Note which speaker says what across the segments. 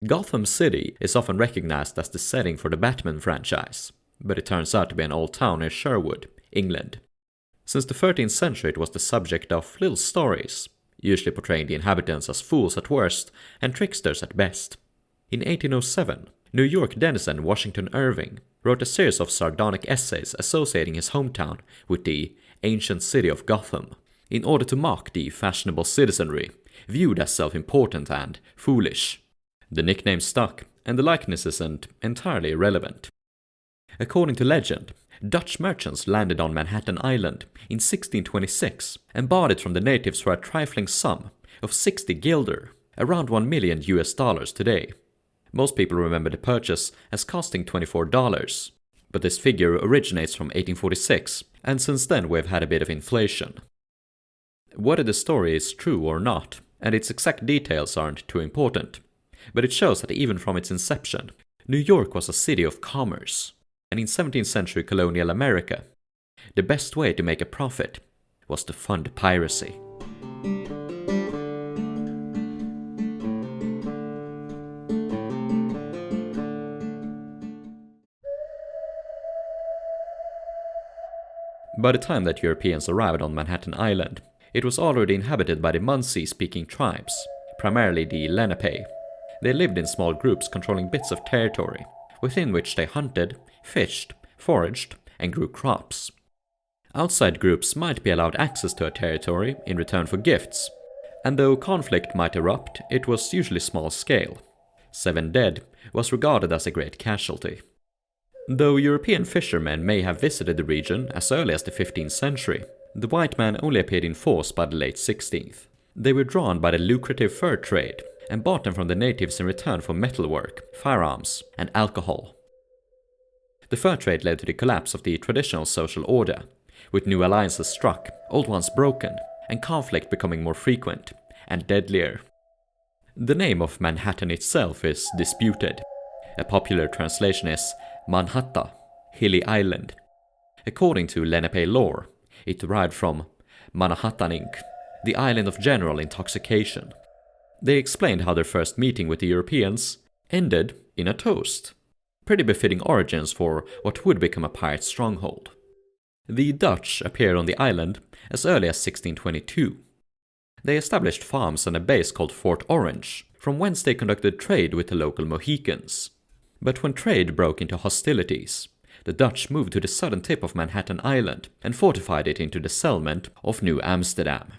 Speaker 1: Gotham City is often recognized as the setting for the Batman franchise, but it turns out to be an old town near Sherwood, England. Since the 13th century it was the subject of little stories, usually portraying the inhabitants as fools at worst and tricksters at best. In 1807, New York denizen Washington Irving wrote a series of sardonic essays associating his hometown with the ancient city of Gotham, in order to mock the fashionable citizenry, viewed as self-important and foolish. The nickname stuck, and the likeness isn't entirely irrelevant. According to legend, Dutch merchants landed on Manhattan Island in 1626 and bought it from the natives for a trifling sum of 60 guilder, around $1 million today. Most people remember the purchase as costing $24, but this figure originates from 1846, and since then we've had a bit of inflation. Whether the story is true or not, and its exact details aren't too important, but it shows that even from its inception, New York was a city of commerce, and in 17th century colonial America, the best way to make a profit was to fund piracy. By the time that Europeans arrived on Manhattan Island, it was already inhabited by the Munsee-speaking tribes, primarily the Lenape. They lived in small groups controlling bits of territory, within which they hunted, fished, foraged, and grew crops. Outside groups might be allowed access to a territory in return for gifts, and though conflict might erupt, it was usually small scale. 7 dead was regarded as a great casualty. Though European fishermen may have visited the region as early as the 15th century, the white man only appeared in force by the late 16th. They were drawn by the lucrative fur trade, and bought them from the natives in return for metalwork, firearms, and alcohol. The fur trade led to the collapse of the traditional social order, with new alliances struck, old ones broken, and conflict becoming more frequent and deadlier. The name of Manhattan itself is disputed. A popular translation is Manhatta, Hilly Island. According to Lenape lore, it derived from Manhattanink, the island of general intoxication. They explained how their first meeting with the Europeans ended in a toast. Pretty befitting origins for what would become a pirate stronghold. The Dutch appeared on the island as early as 1622. They established farms and a base called Fort Orange, from whence they conducted trade with the local Mohicans. But when trade broke into hostilities, the Dutch moved to the southern tip of Manhattan Island and fortified it into the settlement of New Amsterdam.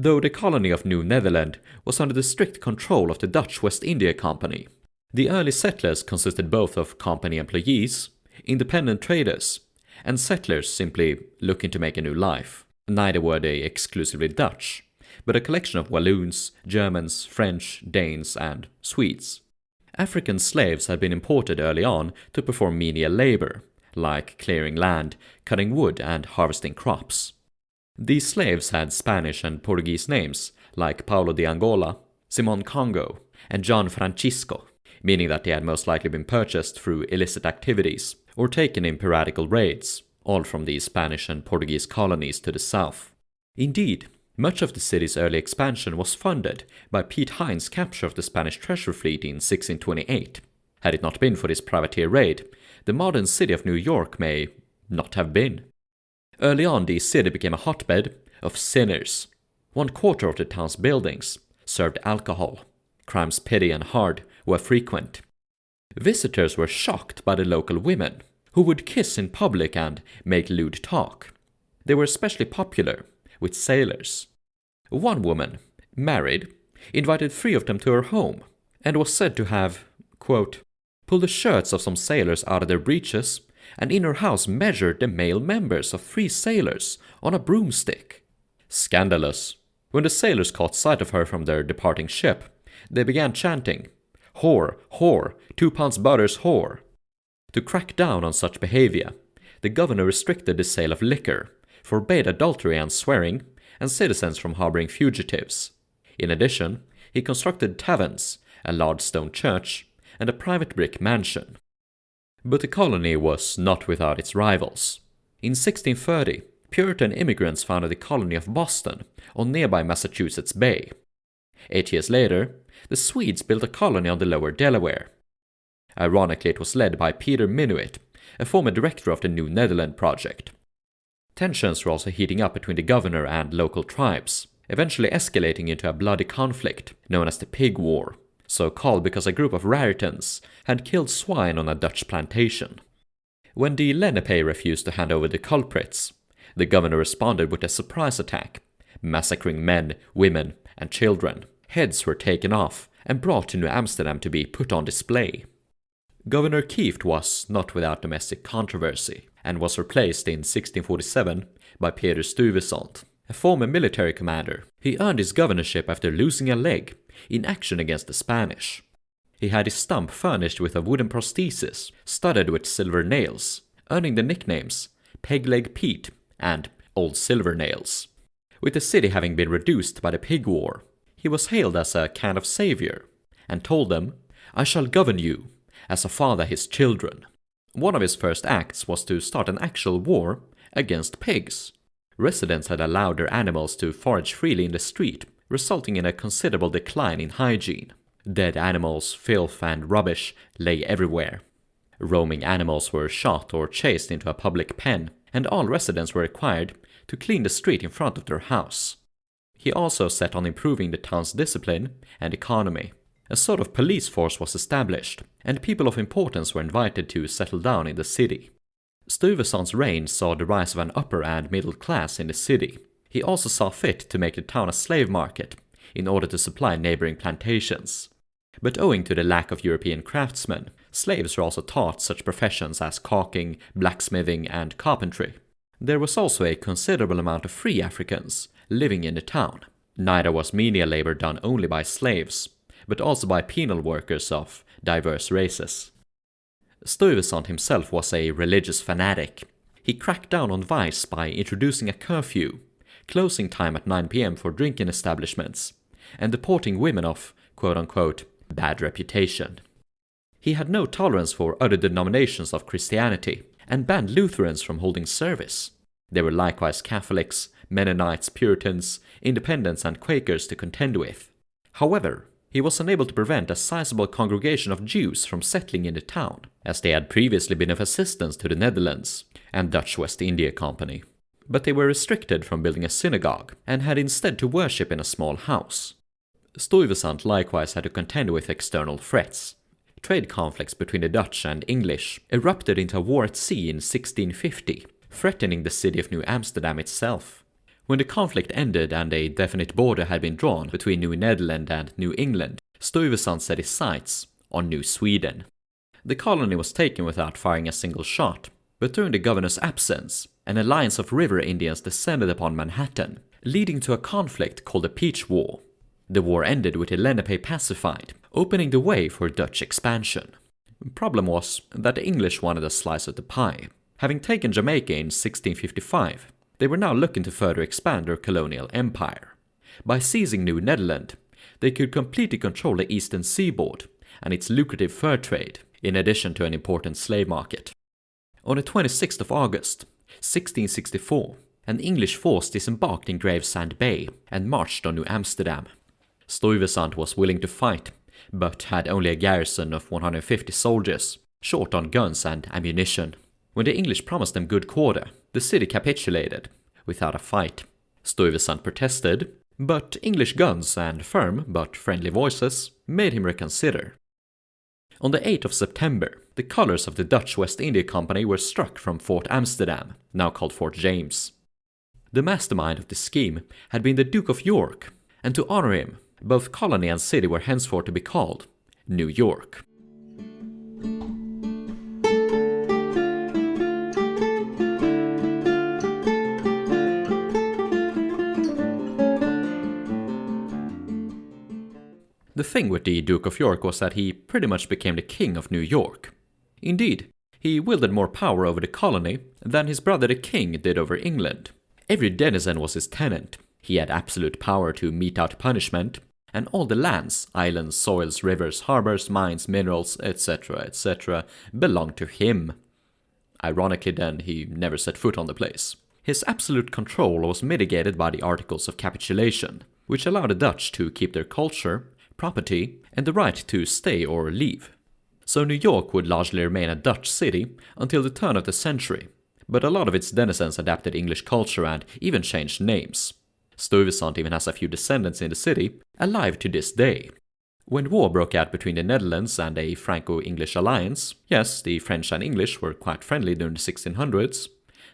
Speaker 1: Though the colony of New Netherland was under the strict control of the Dutch West India Company, the early settlers consisted both of company employees, independent traders, and settlers simply looking to make a new life. Neither were they exclusively Dutch, but a collection of Walloons, Germans, French, Danes, and Swedes. African slaves had been imported early on to perform menial labor, like clearing land, cutting wood, and harvesting crops. These slaves had Spanish and Portuguese names, like Paulo de Angola, Simon Congo, and John Francisco, meaning that they had most likely been purchased through illicit activities or taken in piratical raids, all from the Spanish and Portuguese colonies to the south. Indeed, much of the city's early expansion was funded by Piet Hein's capture of the Spanish treasure fleet in 1628. Had it not been for this privateer raid, the modern city of New York may not have been. Early on, the city became a hotbed of sinners. 1/4 of the town's buildings served alcohol. Crimes petty and hard were frequent. Visitors were shocked by the local women, who would kiss in public and make lewd talk. They were especially popular with sailors. One woman, married, invited 3 of them to her home, and was said to have, quote, pulled the shirts of some sailors out of their breeches, and in her house measured the male members of 3 sailors on a broomstick. Scandalous. When the sailors caught sight of her from their departing ship, they began chanting, "Whore, whore, 2 pounds butter's whore." To crack down on such behavior, the governor restricted the sale of liquor, forbade adultery and swearing, and citizens from harboring fugitives. In addition, he constructed taverns, a large stone church, and a private brick mansion. But the colony was not without its rivals. In 1630, Puritan immigrants founded the colony of Boston on nearby Massachusetts Bay. 8 years later, the Swedes built a colony on the lower Delaware. Ironically, it was led by Peter Minuit, a former director of the New Netherland project. Tensions were also heating up between the governor and local tribes, eventually escalating into a bloody conflict known as the Pig War, so called because a group of Raritans had killed swine on a Dutch plantation. When the Lenape refused to hand over the culprits, the governor responded with a surprise attack, massacring men, women, and children. Heads were taken off and brought to New Amsterdam to be put on display. Governor Kieft was not without domestic controversy, and was replaced in 1647 by Peter Stuyvesant, a former military commander. He earned his governorship after losing a leg in action against the Spanish. He had his stump furnished with a wooden prosthesis studded with silver nails, earning the nicknames Peg-Leg Pete and Old Silver Nails. With the city having been reduced by the Pig War, he was hailed as a kind of savior, and told them, "I shall govern you, as a father his children." One of his first acts was to start an actual war against pigs. Residents had allowed their animals to forage freely in the street, resulting in a considerable decline in hygiene. Dead animals, filth, and rubbish lay everywhere. Roaming animals were shot or chased into a public pen, and all residents were required to clean the street in front of their house. He also set on improving the town's discipline and economy. A sort of police force was established, and people of importance were invited to settle down in the city. Stuyvesant's reign saw the rise of an upper and middle class in the city. He also saw fit to make the town a slave market, in order to supply neighboring plantations. But owing to the lack of European craftsmen, slaves were also taught such professions as caulking, blacksmithing, and carpentry. There was also a considerable amount of free Africans living in the town. Neither was menial labor done only by slaves, but also by penal workers of diverse races. Stuyvesant himself was a religious fanatic. He cracked down on vice by introducing a curfew, closing time at 9 p.m. for drinking establishments, and deporting women of quote-unquote bad reputation. He had no tolerance for other denominations of Christianity, and banned Lutherans from holding service. There were likewise Catholics, Mennonites, Puritans, Independents, and Quakers to contend with. However, he was unable to prevent a sizable congregation of Jews from settling in the town, as they had previously been of assistance to the Netherlands and Dutch West India Company. But they were restricted from building a synagogue, and had instead to worship in a small house. Stuyvesant likewise had to contend with external threats. Trade conflicts between the Dutch and English erupted into a war at sea in 1650, threatening the city of New Amsterdam itself. When the conflict ended and a definite border had been drawn between New Netherland and New England, Stuyvesant set his sights on New Sweden. The colony was taken without firing a single shot, but during the governor's absence, an alliance of river Indians descended upon Manhattan, leading to a conflict called the Peach War. The war ended with the Lenape pacified, opening the way for Dutch expansion. The problem was that the English wanted a slice of the pie. Having taken Jamaica in 1655, they were now looking to further expand their colonial empire. By seizing New Netherland, they could completely control the eastern seaboard and its lucrative fur trade, in addition to an important slave market. On the 26th of August, 1664, an English force disembarked in Gravesend Bay and marched on New Amsterdam. Stuyvesant was willing to fight, but had only a garrison of 150 soldiers, short on guns and ammunition. When the English promised them good quarter, the city capitulated, without a fight. Stuyvesant protested, but English guns and firm but friendly voices made him reconsider. On the 8th of September, the colours of the Dutch West India Company were struck from Fort Amsterdam, now called Fort James. The mastermind of the scheme had been the Duke of York, and to honour him, both colony and city were henceforth to be called New York. The thing with the Duke of York was that he pretty much became the king of New York. Indeed, he wielded more power over the colony than his brother the king did over England. Every denizen was his tenant. He had absolute power to mete out punishment, and all the lands, islands, soils, rivers, harbors, mines, minerals, etc., etc., belonged to him. Ironically then, he never set foot on the place. His absolute control was mitigated by the Articles of Capitulation, which allowed the Dutch to keep their culture, property, and the right to stay or leave. So New York would largely remain a Dutch city until the turn of the century, but a lot of its denizens adapted English culture and even changed names. Stuyvesant even has a few descendants in the city, alive to this day. When war broke out between the Netherlands and a Franco-English alliance, yes, the French and English were quite friendly during the 1600s,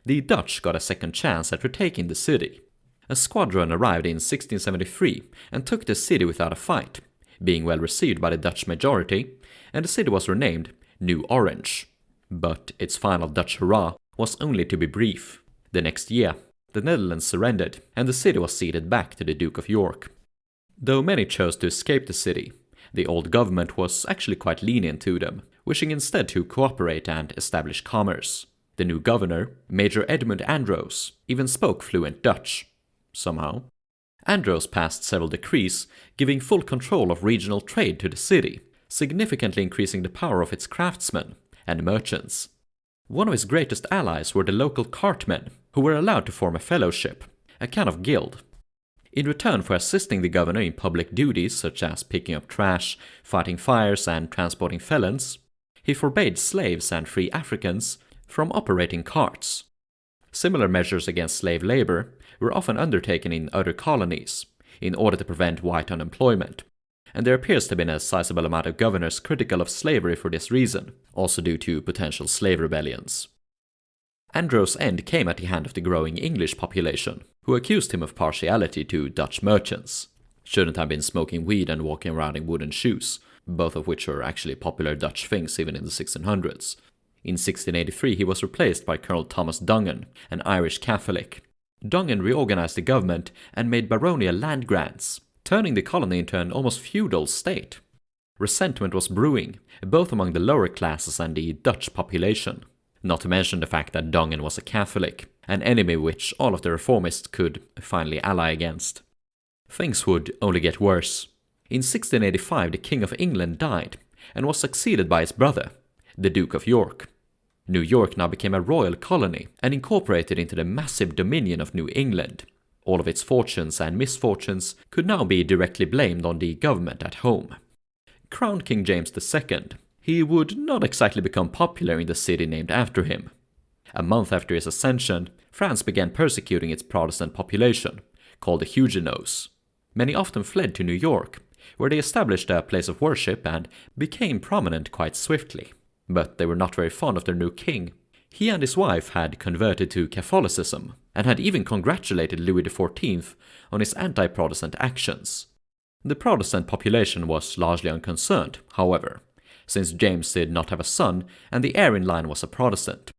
Speaker 1: the Dutch got a second chance at retaking the city. A squadron arrived in 1673 and took the city without a fight, being well received by the Dutch majority, and the city was renamed New Orange. But its final Dutch hurrah was only to be brief. The next year, the Netherlands surrendered, and the city was ceded back to the Duke of York. Though many chose to escape the city, the old government was actually quite lenient to them, wishing instead to cooperate and establish commerce. The new governor, Major Edmund Andros, even spoke fluent Dutch. Somehow. Andros passed several decrees giving full control of regional trade to the city, significantly increasing the power of its craftsmen and merchants. One of his greatest allies were the local cartmen, who were allowed to form a fellowship, a kind of guild. In return for assisting the governor in public duties such as picking up trash, fighting fires, and transporting felons, he forbade slaves and free Africans from operating carts. Similar measures against slave labor were often undertaken in other colonies in order to prevent white unemployment, and there appears to have been a sizable amount of governors critical of slavery for this reason, also due to potential slave rebellions. Andros' end came at the hand of the growing English population, who accused him of partiality to Dutch merchants. Shouldn't have been smoking weed and walking around in wooden shoes, both of which were actually popular Dutch things even in the 1600s. In 1683 he was replaced by Colonel Thomas Dongan, an Irish Catholic. Dongan reorganized the government and made baronial land grants, turning the colony into an almost feudal state. Resentment was brewing, both among the lower classes and the Dutch population. Not to mention the fact that Dongan was a Catholic, an enemy which all of the reformists could finally ally against. Things would only get worse. In 1685 the King of England died, and was succeeded by his brother, the Duke of York. New York now became a royal colony and incorporated into the massive dominion of New England. All of its fortunes and misfortunes could now be directly blamed on the government at home. Crowned King James II, he would not exactly become popular in the city named after him. A month after his ascension, France began persecuting its Protestant population, called the Huguenots. Many often fled to New York, where they established a place of worship and became prominent quite swiftly. But they were not very fond of their new king. He and his wife had converted to Catholicism, and had even congratulated Louis XIV on his anti-Protestant actions. The Protestant population was largely unconcerned, however, since James did not have a son and the heir in line was a Protestant.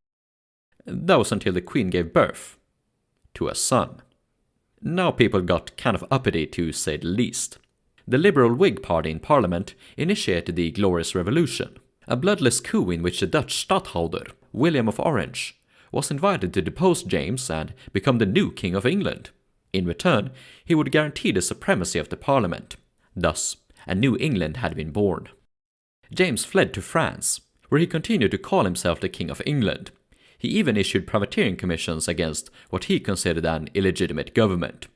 Speaker 1: That was until the Queen gave birth to a son. Now people got kind of uppity, to say the least. The Liberal Whig Party in Parliament initiated the Glorious Revolution, a bloodless coup in which the Dutch stadtholder, William of Orange, was invited to depose James and become the new King of England. In return, he would guarantee the supremacy of the Parliament. Thus, a new England had been born. James fled to France, where he continued to call himself the King of England. He even issued privateering commissions against what he considered an illegitimate government.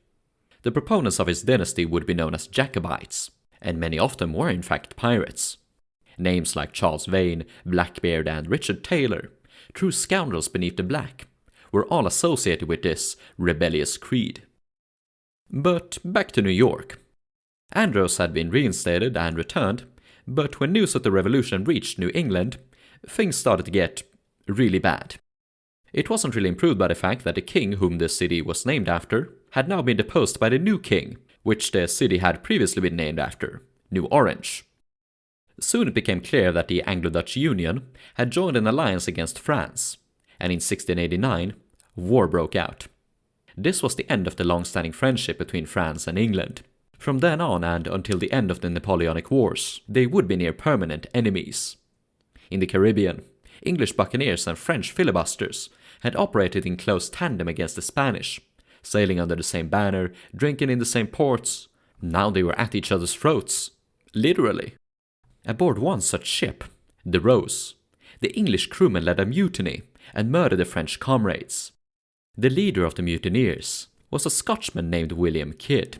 Speaker 1: The proponents of his dynasty would be known as Jacobites, and many of them were in fact pirates. Names like Charles Vane, Blackbeard, and Richard Taylor, true scoundrels beneath the black, were all associated with this rebellious creed. But back to New York. Andros had been reinstated and returned, but when news of the revolution reached New England, things started to get really bad. It wasn't really improved by the fact that the king whom the city was named after had now been deposed by the new king, which the city had previously been named after, New Orange. Soon it became clear that the Anglo-Dutch Union had joined an alliance against France, and in 1689, war broke out. This was the end of the long-standing friendship between France and England. From then on and until the end of the Napoleonic Wars, they would be near permanent enemies. In the Caribbean, English buccaneers and French filibusters had operated in close tandem against the Spanish, sailing under the same banner, drinking in the same ports. Now they were at each other's throats. Literally. Aboard one such ship, the Rose, the English crewmen led a mutiny and murdered their French comrades. The leader of the mutineers was a Scotchman named William Kidd.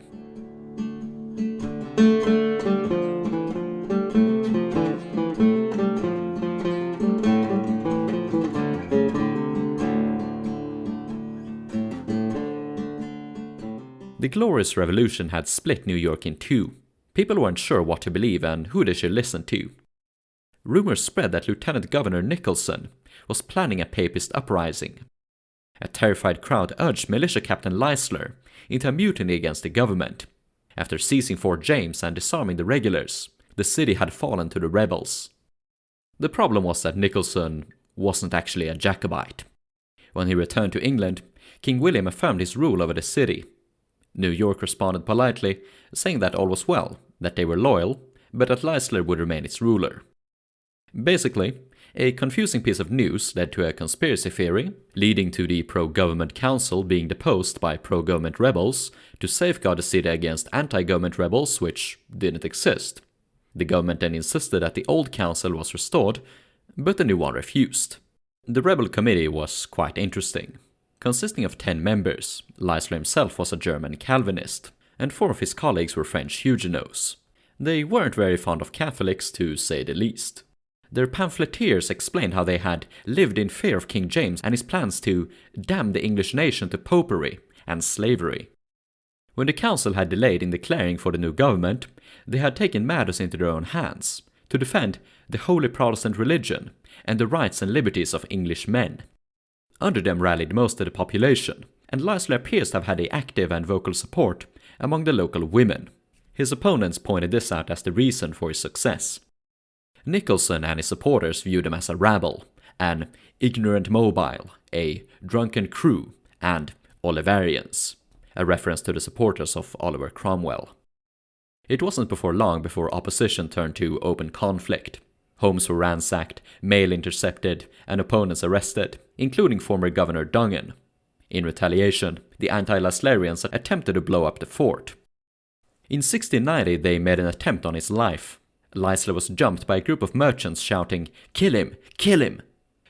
Speaker 1: Glorious Revolution had split New York in two. People weren't sure what to believe and who they should listen to. Rumors spread that Lieutenant Governor Nicholson was planning a papist uprising. A terrified crowd urged militia captain Leisler into a mutiny against the government. After seizing Fort James and disarming the regulars, the city had fallen to the rebels. The problem was that Nicholson wasn't actually a Jacobite. When he returned to England, King William affirmed his rule over the city. New York responded politely, saying that all was well, that they were loyal, but that Leisler would remain its ruler. Basically, a confusing piece of news led to a conspiracy theory, leading to the pro-government council being deposed by pro-government rebels to safeguard the city against anti-government rebels, which didn't exist. The government then insisted that the old council was restored, but the new one refused. The rebel committee was quite interesting. Consisting of 10 members, Leisler himself was a German Calvinist, and 4 of his colleagues were French Huguenots. They weren't very fond of Catholics, to say the least. Their pamphleteers explained how they had lived in fear of King James and his plans to damn the English nation to popery and slavery. When the council had delayed in declaring for the new government, they had taken matters into their own hands to defend the holy Protestant religion and the rights and liberties of English men. Under them rallied most of the population, and Leisler appears to have had an active and vocal support among the local women. His opponents pointed this out as the reason for his success. Nicholson and his supporters viewed him as a rabble, an ignorant mobile, a drunken crew, and Oliverians, a reference to the supporters of Oliver Cromwell. It wasn't before long before opposition turned to open conflict. Homes were ransacked, mail intercepted, and opponents arrested, including former Governor Dongan. In retaliation, the anti-Leislerians attempted to blow up the fort. In 1690 they made an attempt on his life. Leisler was jumped by a group of merchants shouting, "Kill him! Kill him!"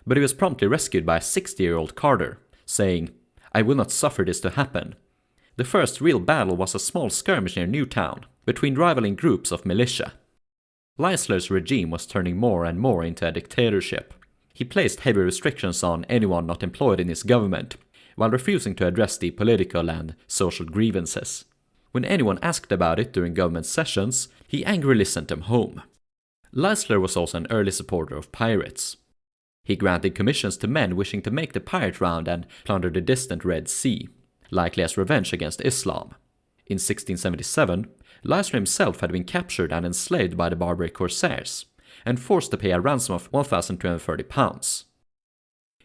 Speaker 1: But he was promptly rescued by a 60-year-old carter, saying, "I will not suffer this to happen." The first real battle was a small skirmish near Newtown, between rivaling groups of militia. Leisler's regime was turning more and more into a dictatorship. He placed heavy restrictions on anyone not employed in his government, while refusing to address the political and social grievances. When anyone asked about it during government sessions, he angrily sent them home. Leisler was also an early supporter of pirates. He granted commissions to men wishing to make the pirate round and plunder the distant Red Sea, likely as revenge against Islam. In 1677, Leisler himself had been captured and enslaved by the Barbary corsairs, and forced to pay a ransom of £1,230.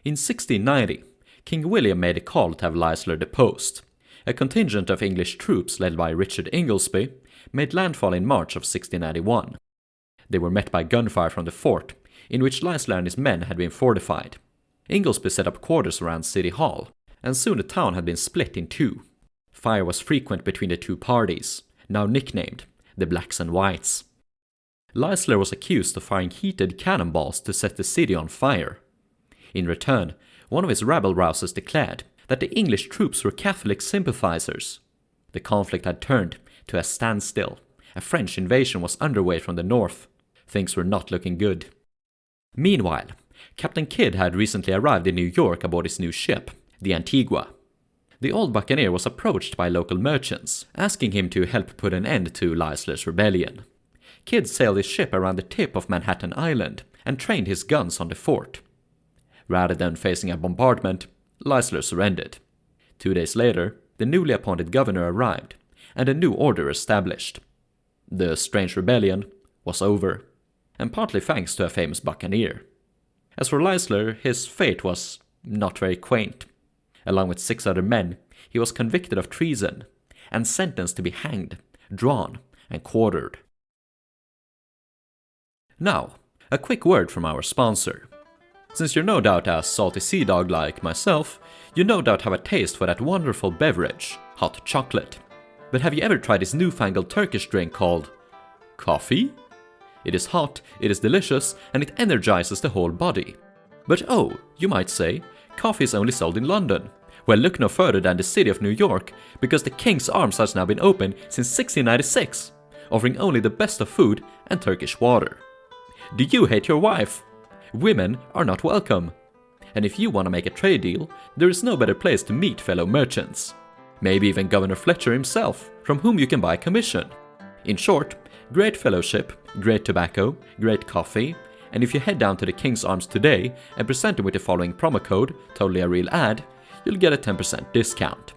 Speaker 1: In 1690, King William made a call to have Leisler deposed. A contingent of English troops led by Richard Inglesby made landfall in March of 1691. They were met by gunfire from the fort, in which Leisler and his men had been fortified. Inglesby set up quarters around City Hall, and soon the town had been split in two. Fire was frequent between the two parties, now nicknamed the Blacks and Whites. Leisler was accused of firing heated cannonballs to set the city on fire. In return, one of his rabble-rousers declared that the English troops were Catholic sympathizers. The conflict had turned to a standstill. A French invasion was underway from the north. Things were not looking good. Meanwhile, Captain Kidd had recently arrived in New York aboard his new ship, the Antigua. The old buccaneer was approached by local merchants, asking him to help put an end to Leisler's rebellion. Kidd sailed his ship around the tip of Manhattan Island and trained his guns on the fort. Rather than facing a bombardment, Leisler surrendered. 2 days later, the newly appointed governor arrived, and a new order established. The strange rebellion was over, and partly thanks to a famous buccaneer. As for Leisler, his fate was not very quaint. Along with 6 other men, he was convicted of treason and sentenced to be hanged, drawn, and quartered. Now, a quick word from our sponsor. Since you're no doubt a salty sea dog like myself, you no doubt have a taste for that wonderful beverage, hot chocolate. But have you ever tried this newfangled Turkish drink called coffee? It is hot, it is delicious, and it energizes the whole body. But oh, you might say, coffee is only sold in London. Well, look no further than the city of New York, because the King's Arms has now been open since 1696, offering only the best of food and Turkish water. Do you hate your wife? Women are not welcome. And if you want to make a trade deal, there is no better place to meet fellow merchants. maybe even Governor Fletcher himself, from whom you can buy commission. In short, great fellowship, great tobacco, great coffee, and if you head down to the King's Arms today and present them with the following promo code, totally a real ad, you'll get a 10% discount.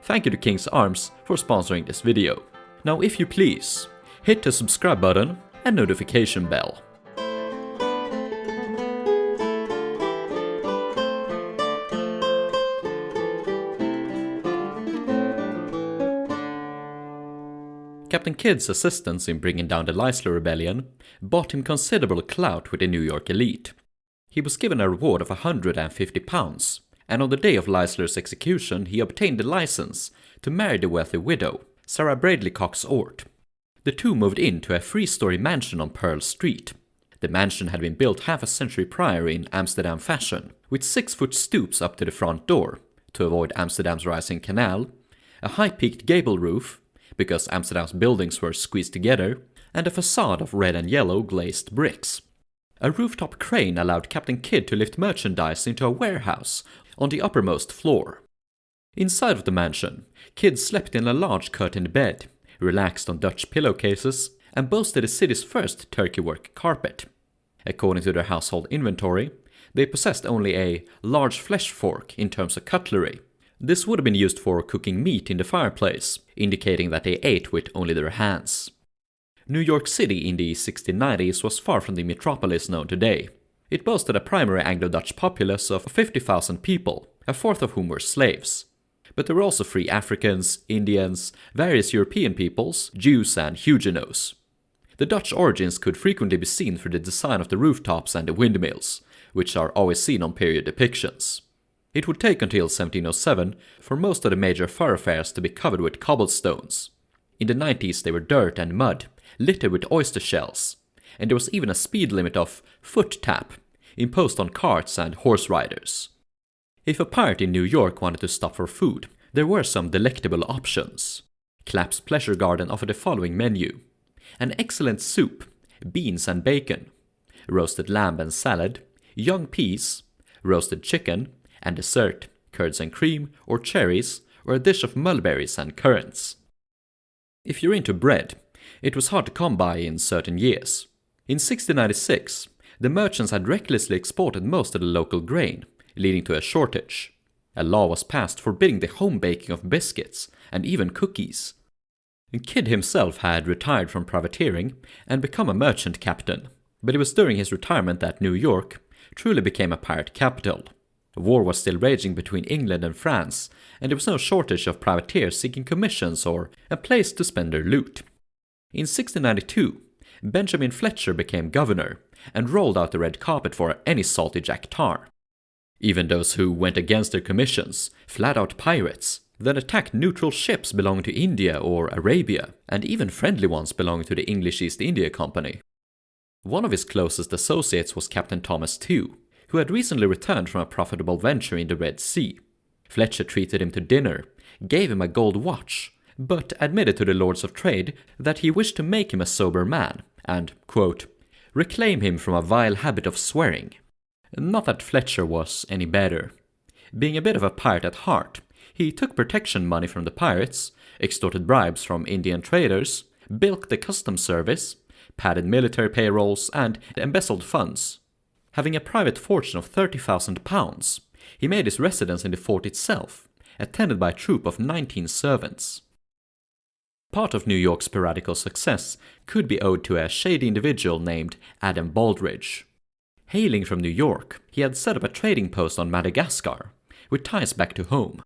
Speaker 1: Thank you to King's Arms for sponsoring this video. Now if you please, hit the subscribe button and notification bell. Captain Kidd's assistance in bringing down the Leisler rebellion bought him considerable clout with the New York elite. He was given a reward of £150, and on the day of Leisler's execution he obtained the license to marry the wealthy widow, Sarah Bradley Cox Ort. The two moved into a 3-story mansion on Pearl Street. The mansion had been built half a century prior in Amsterdam fashion, with 6-foot stoops up to the front door, to avoid Amsterdam's rising canal, a high-peaked gable roof, because Amsterdam's buildings were squeezed together, and a facade of red and yellow glazed bricks. A rooftop crane allowed Captain Kidd to lift merchandise into a warehouse on the uppermost floor. Inside of the mansion, Kidd slept in a large curtained bed, relaxed on Dutch pillowcases, and boasted the city's first turkey-work carpet. According to their household inventory, they possessed only a large flesh fork in terms of cutlery. This would have been used for cooking meat in the fireplace, indicating that they ate with only their hands. New York City in the 1690s was far from the metropolis known today. It boasted a primary Anglo-Dutch populace of 50,000 people, a fourth of whom were slaves. But there were also free Africans, Indians, various European peoples, Jews and Huguenots. The Dutch origins could frequently be seen through the design of the rooftops and the windmills, which are always seen on period depictions. It would take until 1707 for most of the major thoroughfares to be covered with cobblestones. In the 90s they were dirt and mud, littered with oyster shells, and there was even a speed limit of foot tap, imposed on carts and horse riders. If a pirate in New York wanted to stop for food, there were some delectable options. Clapp's Pleasure Garden offered the following menu: an excellent soup, beans and bacon, roasted lamb and salad, young peas, roasted chicken, and dessert, curds and cream, or cherries, or a dish of mulberries and currants. If you're into bread, it was hard to come by in certain years. In 1696, the merchants had recklessly exported most of the local grain, leading to a shortage. A law was passed forbidding the home baking of biscuits and even cookies. Kidd himself had retired from privateering and become a merchant captain, but it was during his retirement that New York truly became a pirate capital. War was still raging between England and France, and there was no shortage of privateers seeking commissions or a place to spend their loot. In 1692, Benjamin Fletcher became governor and rolled out the red carpet for any salty Jack Tar. Even those who went against their commissions, flat-out pirates, then attacked neutral ships belonging to India or Arabia, and even friendly ones belonging to the English East India Company. One of his closest associates was Captain Thomas Tew, who had recently returned from a profitable venture in the Red Sea. Fletcher treated him to dinner, gave him a gold watch, but admitted to the Lords of Trade that he wished to make him a sober man and, quote, reclaim him from a vile habit of swearing. Not that Fletcher was any better. Being a bit of a pirate at heart, he took protection money from the pirates, extorted bribes from Indian traders, bilked the customs service, padded military payrolls, and embezzled funds. Having a private fortune of £30,000, he made his residence in the fort itself, attended by a troop of 19 servants. Part of New York's piratical success could be owed to a shady individual named Adam Baldridge. Hailing from New York, he had set up a trading post on Madagascar, with ties back to home.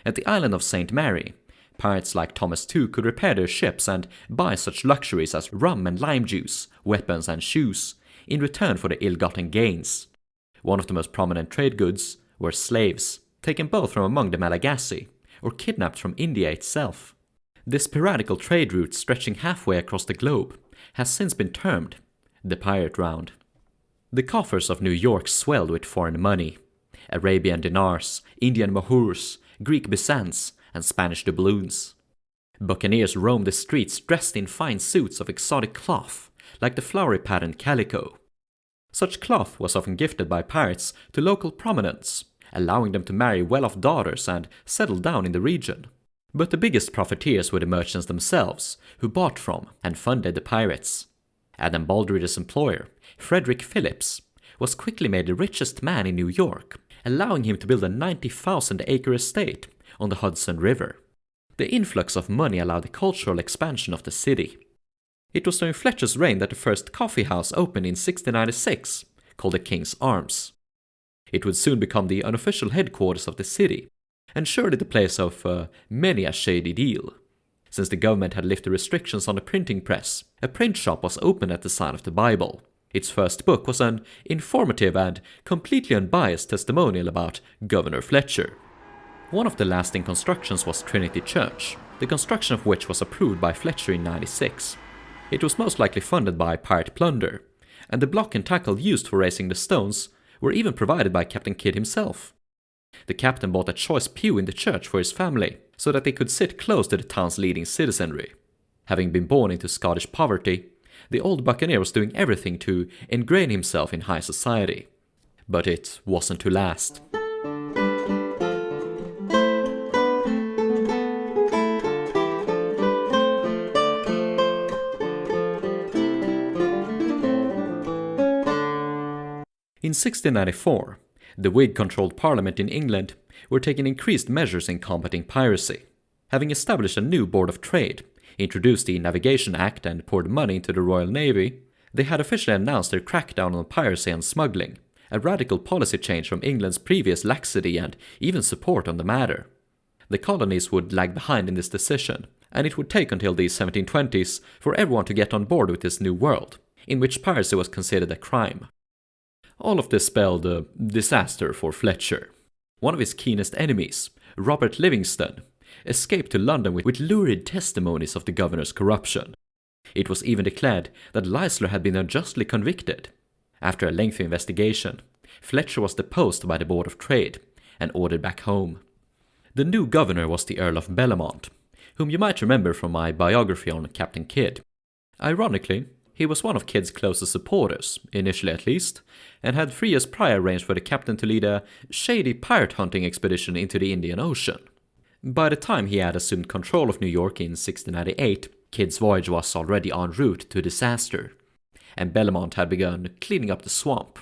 Speaker 1: At the island of St. Mary, pirates like Thomas Tew could repair their ships and buy such luxuries as rum and lime juice, weapons and shoes, in return for the ill-gotten gains. One of the most prominent trade goods were slaves, taken both from among the Malagasy, or kidnapped from India itself. This piratical trade route stretching halfway across the globe has since been termed the Pirate Round. The coffers of New York swelled with foreign money. Arabian dinars, Indian mohurs, Greek bezants, and Spanish doubloons. Buccaneers roamed the streets dressed in fine suits of exotic cloth, like the flowery patterned calico. Such cloth was often gifted by pirates to local prominents, allowing them to marry well-off daughters and settle down in the region. But the biggest profiteers were the merchants themselves, who bought from and funded the pirates. Adam Baldridge's employer, Frederick Phillips, was quickly made the richest man in New York, allowing him to build a 90,000-acre estate on the Hudson River. The influx of money allowed the cultural expansion of the city. It was during Fletcher's reign that the first coffee house opened in 1696, called the King's Arms. It would soon become the unofficial headquarters of the city, and surely the place of many a shady deal. Since the government had lifted restrictions on the printing press, a print shop was opened at the sign of the Bible. Its first book was an informative and completely unbiased testimonial about Governor Fletcher. One of the lasting constructions was Trinity Church, the construction of which was approved by Fletcher in 96. It was most likely funded by pirate plunder, and the block and tackle used for raising the stones were even provided by Captain Kidd himself. The captain bought a choice pew in the church for his family, so that they could sit close to the town's leading citizenry. Having been born into Scottish poverty, the old buccaneer was doing everything to ingrain himself in high society. But it wasn't to last. In 1694, the Whig-controlled Parliament in England were taking increased measures in combating piracy. Having established a new Board of Trade, introduced the Navigation Act and poured money into the Royal Navy, they had officially announced their crackdown on piracy and smuggling, a radical policy change from England's previous laxity and even support on the matter. The colonies would lag behind in this decision, and it would take until the 1720s for everyone to get on board with this new world, in which piracy was considered a crime. All of this spelled a disaster for Fletcher. One of his keenest enemies, Robert Livingston, escaped to London with lurid testimonies of the governor's corruption. It was even declared that Leisler had been unjustly convicted. After a lengthy investigation, Fletcher was deposed by the Board of Trade and ordered back home. The new governor was the Earl of Bellamont, whom you might remember from my biography on Captain Kidd. Ironically, he was one of Kidd's closest supporters, initially at least, and had 3 years prior arranged for the captain to lead a shady pirate hunting expedition into the Indian Ocean. By the time he had assumed control of New York in 1698, Kidd's voyage was already en route to disaster, and Bellamont had begun cleaning up the swamp.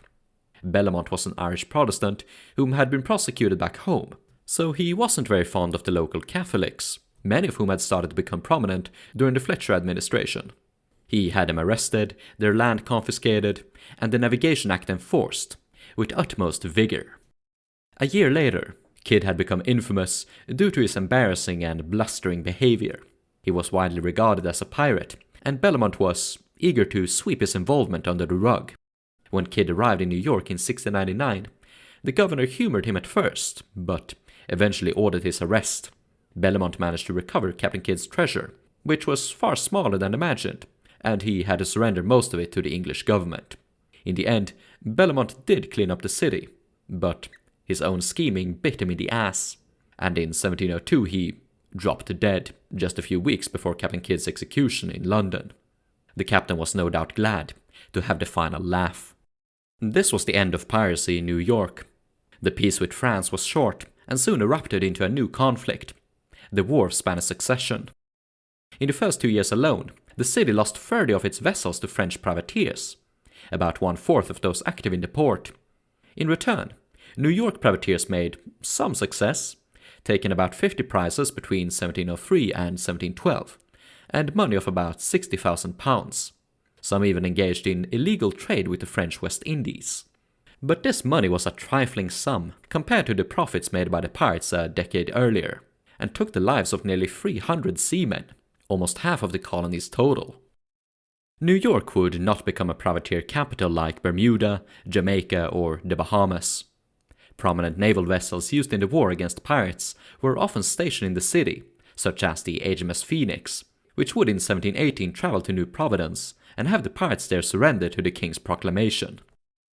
Speaker 1: Bellamont was an Irish Protestant whom had been prosecuted back home, so he wasn't very fond of the local Catholics, many of whom had started to become prominent during the Fletcher administration. He had them arrested, their land confiscated, and the Navigation Act enforced, with utmost vigor. A year later, Kidd had become infamous due to his embarrassing and blustering behavior. He was widely regarded as a pirate, and Bellamont was eager to sweep his involvement under the rug. When Kidd arrived in New York in 1699, the governor humored him at first, but eventually ordered his arrest. Bellamont managed to recover Captain Kidd's treasure, which was far smaller than imagined, and he had to surrender most of it to the English government. In the end, Bellamont did clean up the city, but his own scheming bit him in the ass, and in 1702 he dropped dead just a few weeks before Captain Kidd's execution in London. The captain was no doubt glad to have the final laugh. This was the end of piracy in New York. The peace with France was short and soon erupted into a new conflict, the War of Spanish Succession. In the first 2 years alone, the city lost 30 of its vessels to French privateers, about 1/4 of those active in the port. In return, New York privateers made some success, taking about 50 prizes between 1703 and 1712, and money of about £60,000. Some even engaged in illegal trade with the French West Indies. But this money was a trifling sum compared to the profits made by the pirates a decade earlier, and took the lives of nearly 300 seamen, almost half of the colony's total. New York would not become a privateer capital like Bermuda, Jamaica, or the Bahamas. Prominent naval vessels used in the war against pirates were often stationed in the city, such as the HMS Phoenix, which would in 1718 travel to New Providence and have the pirates there surrender to the King's proclamation.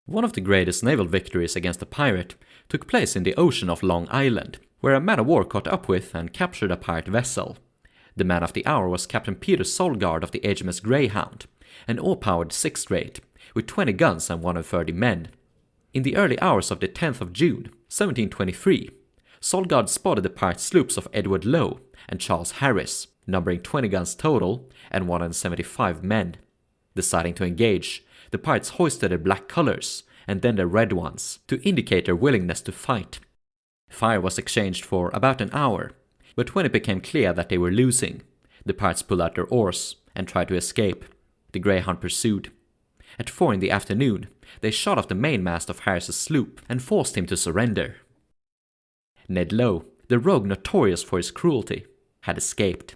Speaker 1: One of the greatest naval victories against a pirate took place in the ocean off Long Island, where a man-of-war caught up with and captured a pirate vessel. The man of the hour was Captain Peter Solgard of the HMS Greyhound, an all-powered sixth-rate, with 20 guns and 130 men. In the early hours of the 10th of June, 1723, Solgard spotted the pirate sloops of Edward Lowe and Charles Harris, numbering 20 guns total and 175 men. Deciding to engage, the pirates hoisted their black colors and then their red ones to indicate their willingness to fight. Fire was exchanged for about an hour, but when it became clear that they were losing, the pirates pulled out their oars and tried to escape. The Greyhound pursued. At 4 in the afternoon, they shot off the mainmast of Harris's sloop and forced him to surrender. Ned Lowe, the rogue notorious for his cruelty, had escaped.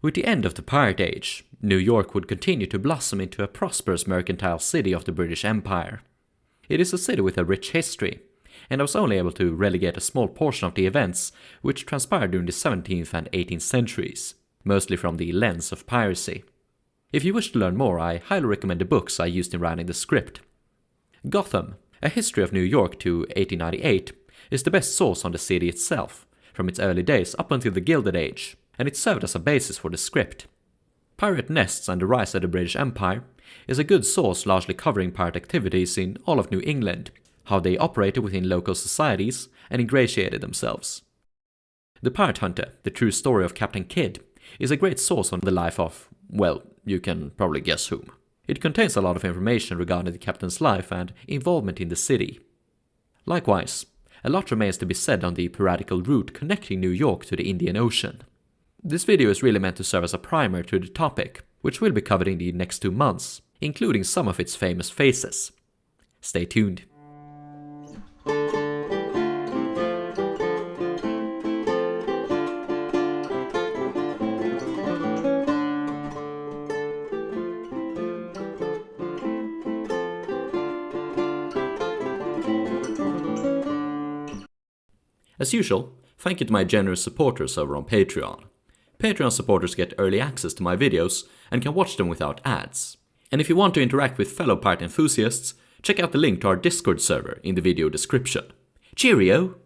Speaker 1: With the end of the Pirate Age, New York would continue to blossom into a prosperous mercantile city of the British Empire. It is a city with a rich history, and I was only able to relegate a small portion of the events which transpired during the 17th and 18th centuries, mostly from the lens of piracy. If you wish to learn more, I highly recommend the books I used in writing the script. Gotham, A History of New York to 1898, is the best source on the city itself, from its early days up until the Gilded Age, and it served as a basis for the script. Pirate Nests and the Rise of the British Empire is a good source largely covering pirate activities in all of New England, how they operated within local societies and ingratiated themselves. The Pirate Hunter, the true story of Captain Kidd, is a great source on the life of, well, you can probably guess whom. It contains a lot of information regarding the captain's life and involvement in the city. Likewise, a lot remains to be said on the piratical route connecting New York to the Indian Ocean. This video is really meant to serve as a primer to the topic, which will be covered in the next 2 months, including some of its famous faces. Stay tuned. As usual, thank you to my generous supporters over on Patreon. Patreon supporters get early access to my videos and can watch them without ads. And if you want to interact with fellow pirate enthusiasts, check out the link to our Discord server in the video description. Cheerio!